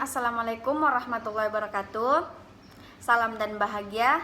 Assalamualaikum warahmatullahi wabarakatuh. Salam dan bahagia.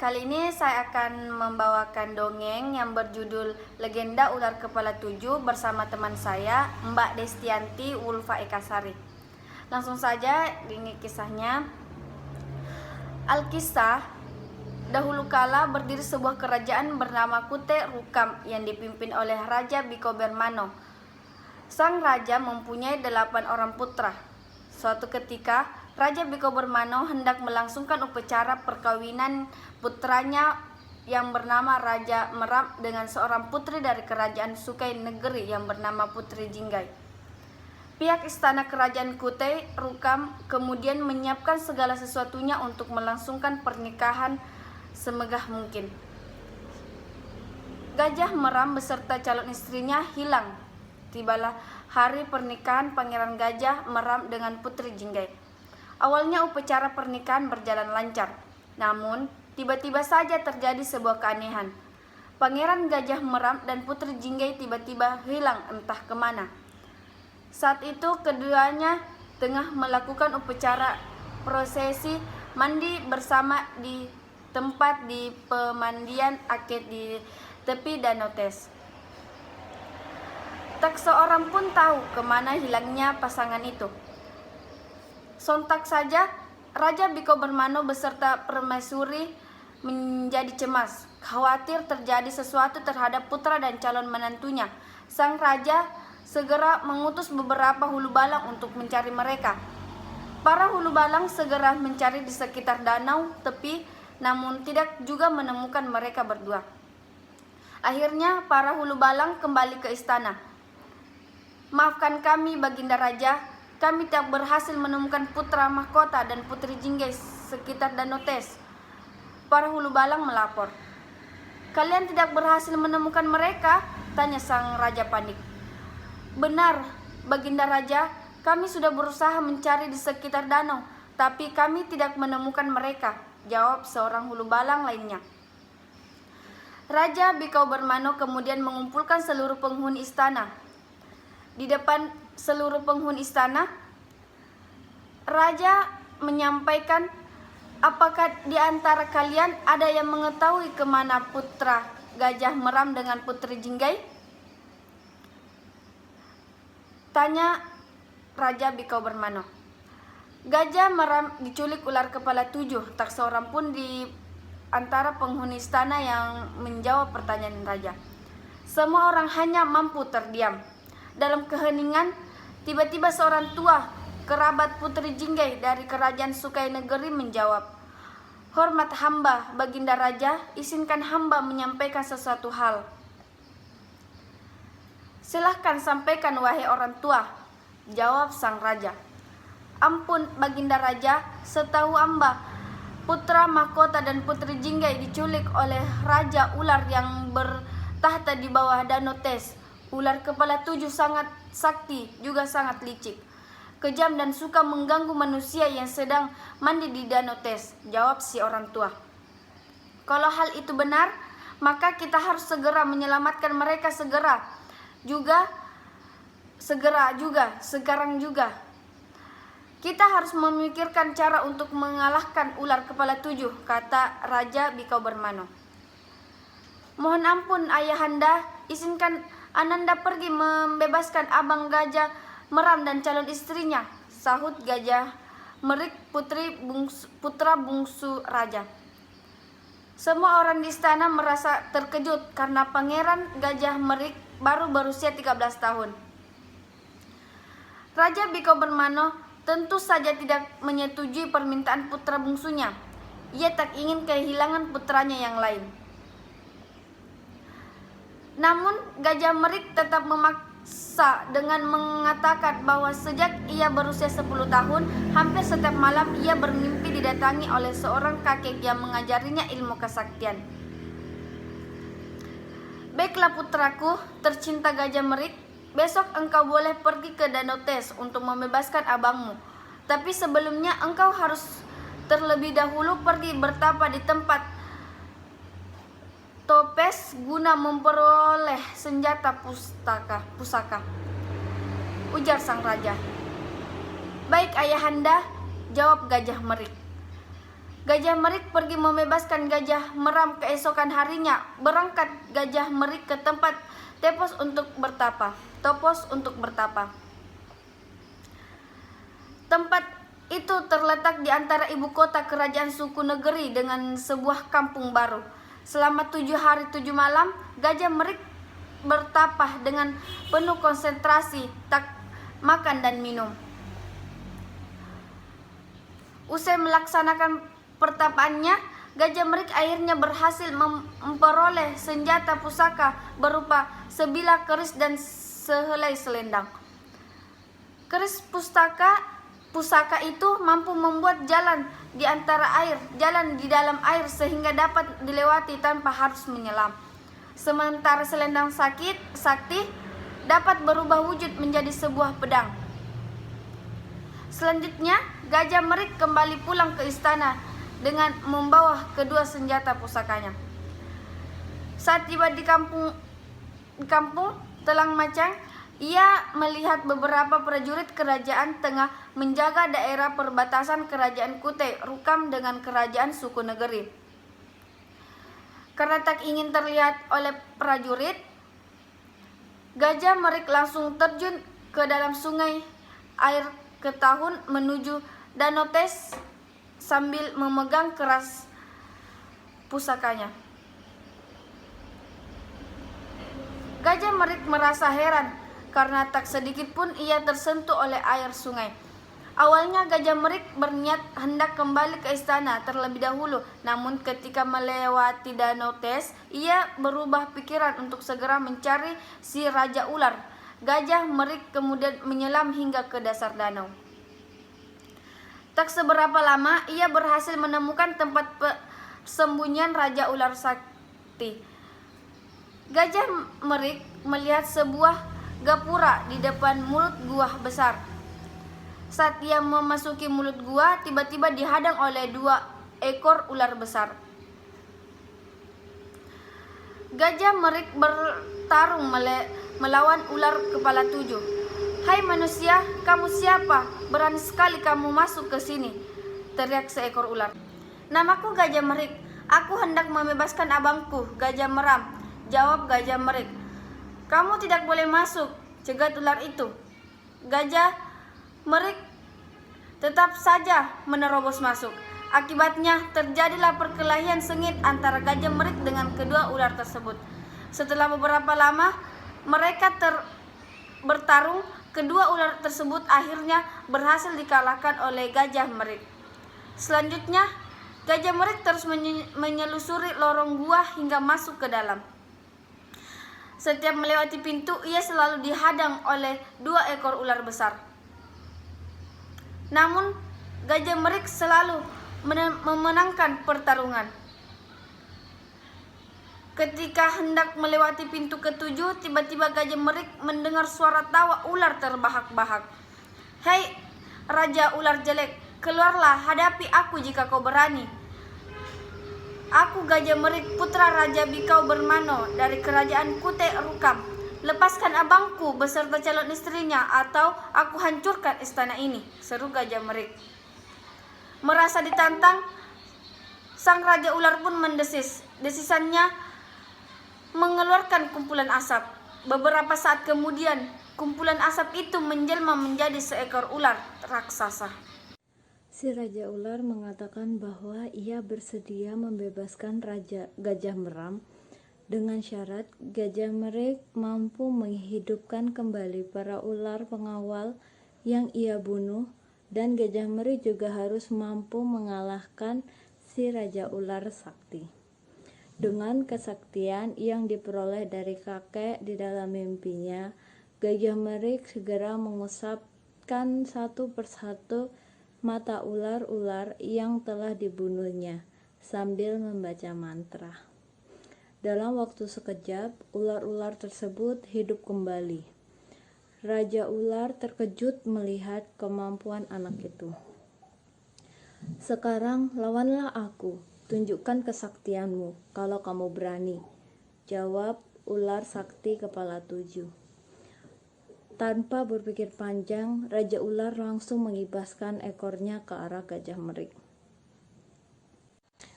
Kali ini saya akan membawakan dongeng yang berjudul Legenda Ular Kepala 7 bersama teman saya, Mbak Destianti Ulfa Ekasari. Langsung saja ini kisahnya. Alkisah, dahulu kala berdiri sebuah kerajaan bernama Kute Rukam yang dipimpin oleh Raja Bikobermano. Sang raja mempunyai 8 orang putra. Suatu ketika, Raja Bikobermano hendak melangsungkan upacara perkawinan putranya yang bernama Raja Meram dengan seorang putri dari kerajaan Sukai Negeri yang bernama Putri Jinggai. Pihak istana kerajaan Kute Rukam kemudian menyiapkan segala sesuatunya untuk melangsungkan pernikahan semegah mungkin. Gajah Meram beserta calon istrinya hilang. Tibalah hari pernikahan Pangeran Gajah Meram dengan Putri Jinggai. Awalnya upacara pernikahan berjalan lancar. Namun, tiba-tiba saja terjadi sebuah keanehan. Pangeran Gajah Meram dan Putri Jinggai tiba-tiba hilang entah kemana. Saat itu keduanya tengah melakukan upacara prosesi mandi bersama di tempat di pemandian akad di tepi Danau Tes. Tak seorang pun tahu kemana hilangnya pasangan itu. Sontak saja, Raja Bikobermano beserta permaisuri menjadi cemas, khawatir terjadi sesuatu terhadap putra dan calon menantunya. Sang raja segera mengutus beberapa hulu balang untuk mencari mereka. Para hulu balang segera mencari di sekitar danau tepi, namun tidak juga menemukan mereka berdua. Akhirnya para hulu balang kembali ke istana. Maafkan kami, Baginda Raja, kami tidak berhasil menemukan putra mahkota dan Putri Jinggai sekitar Danau Tes. Para hulu balang melapor. Kalian tidak berhasil menemukan mereka? Tanya sang raja panik. Benar, Baginda Raja, kami sudah berusaha mencari di sekitar danau, tapi kami tidak menemukan mereka, jawab seorang hulu balang lainnya. Raja Bikobermano kemudian mengumpulkan seluruh penghuni istana. Di depan seluruh penghuni istana, Raja menyampaikan, apakah di antara kalian ada yang mengetahui kemana putra Gajah Meram dengan Putri Jinggai? Tanya Raja Bikobermano. Gajah Meram diculik ular kepala 7, tak seorang pun di antara penghuni istana yang menjawab pertanyaan Raja. Semua orang hanya mampu terdiam. Dalam keheningan, tiba-tiba seorang tua, kerabat Putri Jinggai dari kerajaan Sukai Negeri menjawab, "Hormat hamba, Baginda Raja, izinkan hamba menyampaikan sesuatu hal." "Silahkan sampaikan, wahai orang tua," jawab sang raja. "Ampun, Baginda Raja, setahu hamba, putra mahkota dan Putri Jinggai diculik oleh Raja Ular yang bertahta di bawah Danau Tes. Ular kepala 7 sangat sakti, juga sangat licik, kejam dan suka mengganggu manusia yang sedang mandi di Danau Tes," jawab si orang tua. "Kalau hal itu benar, maka kita harus segera menyelamatkan mereka sekarang juga. Kita harus memikirkan cara untuk mengalahkan ular kepala 7, kata Raja Bikobermano. "Mohon ampun, Ayahanda, izinkan Ananda pergi membebaskan Abang Gajah Meram dan calon istrinya," sahut Gajah Merik, putra bungsu raja. Semua orang di istana merasa terkejut karena Pangeran Gajah Merik baru berusia 13 tahun. Raja Bikobermano tentu saja tidak menyetujui permintaan putra bungsunya. Ia tak ingin kehilangan putranya yang lain. Namun Gajah Merik tetap memaksa dengan mengatakan bahwa sejak ia berusia 10 tahun, hampir setiap malam ia bermimpi didatangi oleh seorang kakek yang mengajarinya ilmu kesaktian. "Baiklah putraku, tercinta Gajah Merik, besok engkau boleh pergi ke Danau Tes untuk membebaskan abangmu. Tapi sebelumnya engkau harus terlebih dahulu pergi bertapa di tempat Topes guna memperoleh senjata pusaka," ujar sang raja. "Baik ayahanda," jawab Gajah Merik. Gajah Merik pergi membebaskan Gajah Meram. Keesokan harinya berangkat Gajah Merik ke tempat Topos untuk bertapa. Tempat itu terletak di antara ibu kota kerajaan suku negeri dengan sebuah kampung baru. Selama 7 hari 7 malam, Gajah Merik bertapa dengan penuh konsentrasi, tak makan dan minum. Usai melaksanakan pertapaannya, Gajah Merik akhirnya berhasil memperoleh senjata pusaka berupa sebilah keris dan sehelai selendang. Keris pusaka itu mampu membuat jalan di dalam air sehingga dapat dilewati tanpa harus menyelam. Sementara selendang sakti dapat berubah wujud menjadi sebuah pedang. Selanjutnya, Gajah Merik kembali pulang ke istana dengan membawa kedua senjata pusakanya. Saat tiba di kampung Telang Macang, ia melihat beberapa prajurit kerajaan tengah menjaga daerah perbatasan kerajaan Kutai Rukam dengan kerajaan suku negeri. Karena tak ingin terlihat oleh prajurit, Gajah Merik langsung terjun ke dalam sungai air Ketahun menuju Danau Tes sambil memegang keras pusakanya. Gajah Merik merasa heran karena tak sedikit pun ia tersentuh oleh air sungai. Awalnya Gajah Merik berniat hendak kembali ke istana terlebih dahulu, namun ketika melewati Danau Tes, ia berubah pikiran untuk segera mencari si Raja Ular. Gajah Merik kemudian menyelam hingga ke dasar danau. Tak seberapa lama ia berhasil menemukan tempat persembunyian Raja Ular Sakti. Gajah Merik melihat sebuah gapura di depan mulut gua besar. Saat ia memasuki mulut gua, tiba-tiba dihadang oleh 2 ekor ular besar. Gajah Merik bertarung melawan ular kepala 7. "Hai manusia, kamu siapa? Berani sekali kamu masuk ke sini," teriak seekor ular. "Namaku Gajah Merik. Aku hendak membebaskan abangku, Gajah Meram," jawab Gajah Merik. "Kamu tidak boleh masuk," cegat ular itu. Gajah Merik tetap saja menerobos masuk. Akibatnya terjadilah perkelahian sengit antara Gajah Merik dengan kedua ular tersebut. Setelah beberapa lama mereka bertarung, kedua ular tersebut akhirnya berhasil dikalahkan oleh Gajah Merik. Selanjutnya, Gajah Merik terus menyelusuri lorong gua hingga masuk ke dalam. Setiap melewati pintu, ia selalu dihadang oleh 2 ekor ular besar. Namun, Gajah Merik selalu memenangkan pertarungan. Ketika hendak melewati pintu ke-7, tiba-tiba Gajah Merik mendengar suara tawa ular terbahak-bahak. "Hei Raja Ular Jelek, keluarlah, hadapi aku jika kau berani. Aku Gajah Merik, putra Raja Bikau Bermano dari kerajaan Kutai Rukam. Lepaskan abangku beserta calon istrinya atau aku hancurkan istana ini," seru Gajah Merik. Merasa ditantang, sang Raja Ular pun mendesis. Desisannya mengeluarkan kumpulan asap. Beberapa saat kemudian, kumpulan asap itu menjelma menjadi seekor ular raksasa. Si Raja Ular mengatakan bahwa ia bersedia membebaskan Gajah Meram dengan syarat Gajah Merik mampu menghidupkan kembali para ular pengawal yang ia bunuh, dan Gajah Merik juga harus mampu mengalahkan si Raja Ular Sakti. Dengan kesaktian yang diperoleh dari kakek di dalam mimpinya, Gajah Merik segera mengusapkan satu persatu mata ular-ular yang telah dibunuhnya sambil membaca mantra. Dalam waktu sekejap, ular-ular tersebut hidup kembali. Raja Ular terkejut melihat kemampuan anak itu. "Sekarang lawanlah aku. Tunjukkan kesaktianmu kalau kamu berani," jawab ular sakti kepala 7. Tanpa berpikir panjang, Raja Ular langsung mengibaskan ekornya ke arah Gajah Merik.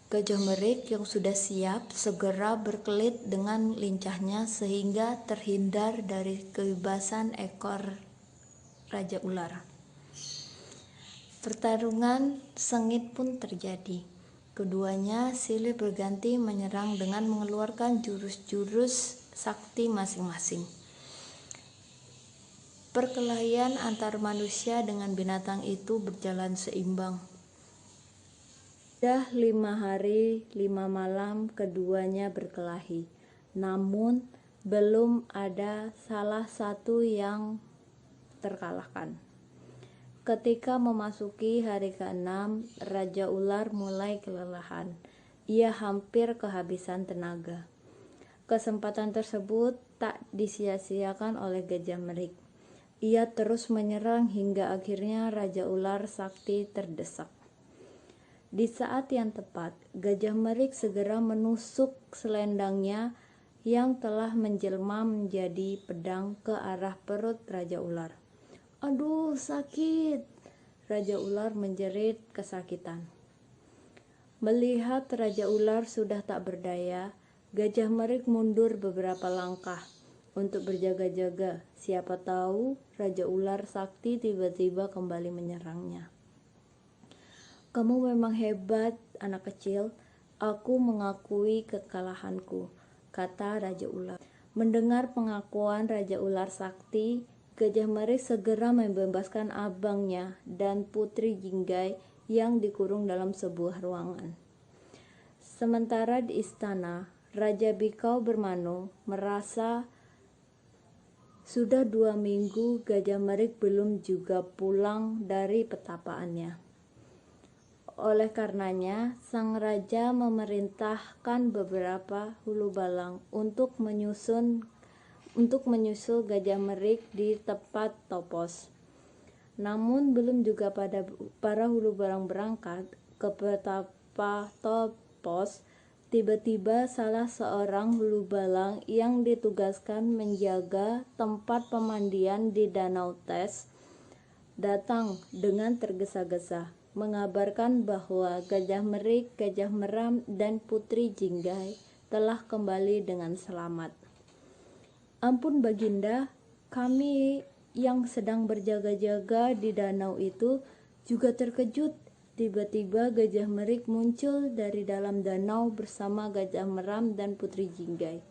Gajah Merik yang sudah siap segera berkelit dengan lincahnya sehingga terhindar dari keibasan ekor Raja Ular. Pertarungan sengit pun terjadi. Keduanya silih berganti menyerang dengan mengeluarkan jurus-jurus sakti masing-masing. Perkelahian antar manusia dengan binatang itu berjalan seimbang. Sudah 5 hari 5 malam keduanya berkelahi, namun belum ada salah satu yang terkalahkan. Ketika memasuki hari ke-6, Raja Ular mulai kelelahan. Ia hampir kehabisan tenaga. Kesempatan tersebut tak disia-siakan oleh Gajah Merik. Ia terus menyerang hingga akhirnya Raja Ular Sakti terdesak. Di saat yang tepat, Gajah Merik segera menusuk selendangnya yang telah menjelma menjadi pedang ke arah perut Raja Ular. "Aduh, sakit!" Raja Ular menjerit kesakitan. Melihat Raja Ular sudah tak berdaya, Gajah Merik mundur beberapa langkah untuk berjaga-jaga. Siapa tahu Raja Ular Sakti tiba-tiba kembali menyerangnya. "Kamu memang hebat, anak kecil. Aku mengakui kekalahanku," kata Raja Ular. Mendengar pengakuan Raja Ular Sakti, Gajah Merik segera membebaskan abangnya dan Putri Jinggai yang dikurung dalam sebuah ruangan. Sementara di istana, Raja Bikau Bermano merasa sudah 2 minggu Gajah Merik belum juga pulang dari petapaannya. Oleh karenanya, sang raja memerintahkan beberapa hulu balang untuk menyusul Gajah Merik di tempat topos. Namun belum juga para hulu balang berangkat ke petapa topos, tiba-tiba salah seorang hulu balang yang ditugaskan menjaga tempat pemandian di Danau Tes datang dengan tergesa-gesa mengabarkan bahwa Gajah Merik, Gajah Meram, dan Putri Jinggai telah kembali dengan selamat. "Ampun Baginda, kami yang sedang berjaga-jaga di danau itu juga terkejut. Tiba-tiba Gajah Merik muncul dari dalam danau bersama Gajah Meram dan Putri Jinggai."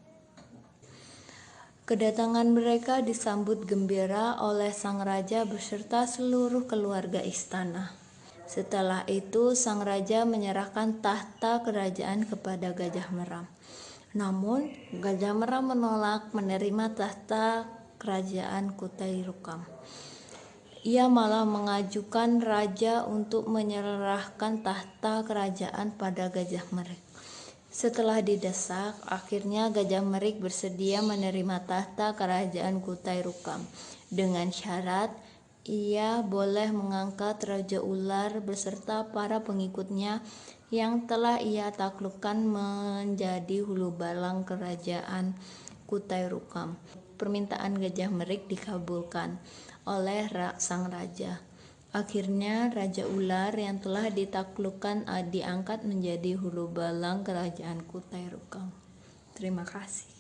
Kedatangan mereka disambut gembira oleh sang raja beserta seluruh keluarga istana. Setelah itu sang raja menyerahkan tahta kerajaan kepada Gajah Meram. Namun Gajah Meram menolak menerima tahta kerajaan Kutai Rukam. Ia malah mengajukan raja untuk menyerahkan tahta kerajaan pada Gajah Merik. Setelah didesak, akhirnya Gajah Merik bersedia menerima tahta kerajaan Kutai Rukam dengan syarat ia boleh mengangkat Raja Ular beserta para pengikutnya yang telah ia taklukkan menjadi hulu balang kerajaan Kutai Rukam. Permintaan Gajah Merik dikabulkan oleh sang raja. Akhirnya Raja Ular yang telah ditaklukkan diangkat menjadi hulu balang kerajaan Kutai Rukam. Terima kasih.